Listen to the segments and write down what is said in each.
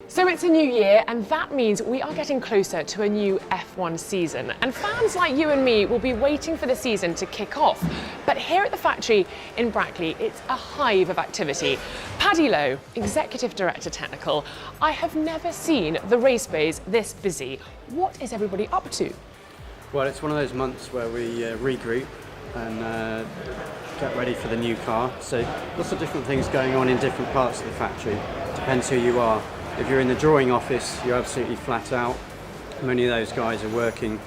So it's a new year, and that means we are getting closer to a new F1 season. And fans like you and me will be waiting for the season to kick off. But here at the factory in Brackley, it's a hive of activity. Paddy Lowe, Executive Director Technical. I have never seen the race bays this busy. What is everybody up to? Well, it's one of those months where we regroup and get ready for the new car. So lots of different things going on in different parts of the factory. Depends who you are. If you're in the drawing office, you're absolutely flat out. Many of those guys are working,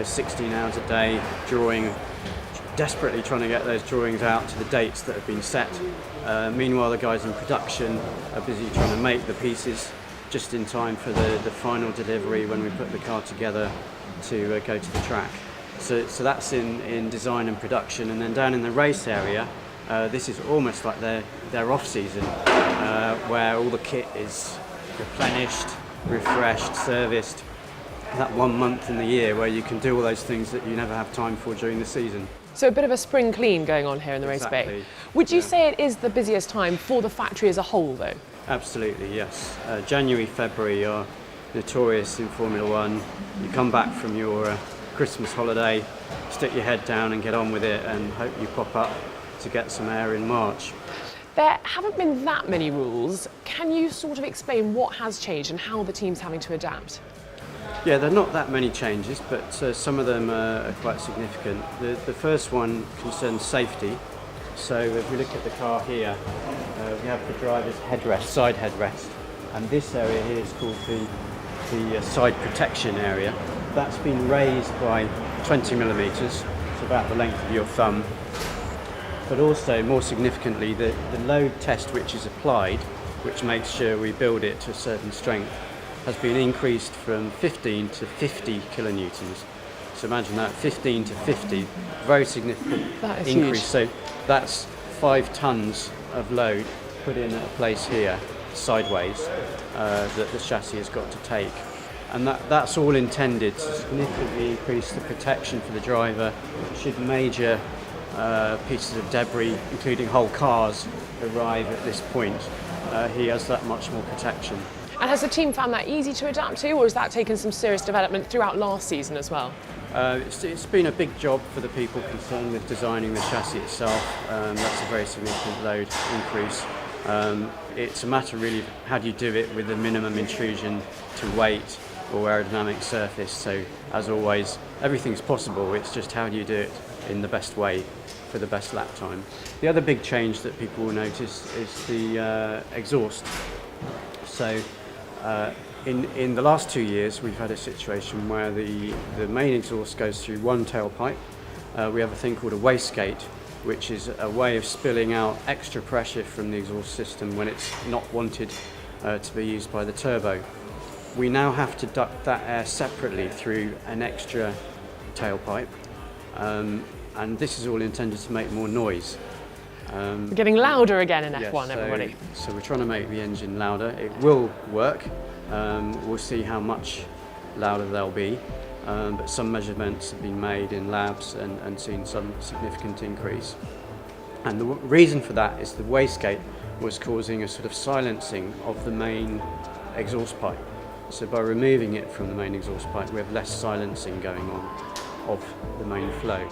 16 hours a day, drawing, desperately trying to get those drawings out to the dates that have been set. Meanwhile, the guys in production are busy trying to make the pieces just in time for the final delivery when we put the car together to go to the track. So that's in design and production, and then down in the race area, this is almost like their off season, where all the kit is replenished, refreshed, serviced. That 1 month in the year where you can do all those things that you never have time for during the season. So a bit of a spring clean going on here in the race bay. Would you say it is the busiest time for the factory as a whole, though? Absolutely, yes. January, February are notorious in Formula One. You come back from your Christmas holiday, stick your head down and get on with it, and hope you pop up to get some air in March. There haven't been that many rules. Can you sort of explain what has changed and how the team's having to adapt? Yeah, there are not that many changes, but some of them are quite significant. The first one concerns safety. So if we look at the car here, we have the driver's headrest, side headrest, and this area here is called the side protection area. That's been raised by 20 millimetres, it's about the length of your thumb. But also, more significantly, the load test which is applied, which makes sure we build it to a certain strength, has been increased from 15 to 50 kilonewtons. So imagine that, 15 to 50, very significant increase. Huge. So that's 5 tons of load put in at a place here, sideways, that the chassis has got to take. And that's all intended to significantly increase the protection for the driver should major pieces of debris, including whole cars, arrive at this point. He has that much more protection. And has the team found that easy to adapt to, or has that taken some serious development throughout last season as well? It's been a big job for the people concerned with designing the chassis itself. That's a very significant load increase. It's a matter really of how do you do it with a minimum intrusion to weight or aerodynamic surface. So as always, everything's possible, it's just how do you do it in the best way for the best lap time. The other big change that people will notice is the exhaust. So in the last 2 years we've had a situation where the main exhaust goes through one tailpipe. We have a thing called a wastegate, which is a way of spilling out extra pressure from the exhaust system when it's not wanted to be used by the turbo. We now have to duct that air separately through an extra tailpipe, and this is all intended to make more noise. We're getting louder again in F1, everybody. So we're trying to make the engine louder. It will work. We'll see how much louder they'll be, but some measurements have been made in labs and seen some significant increase. And the reason for that is the wastegate was causing a sort of silencing of the main exhaust pipe. So by removing it from the main exhaust pipe, we have less silencing going on of the main flow.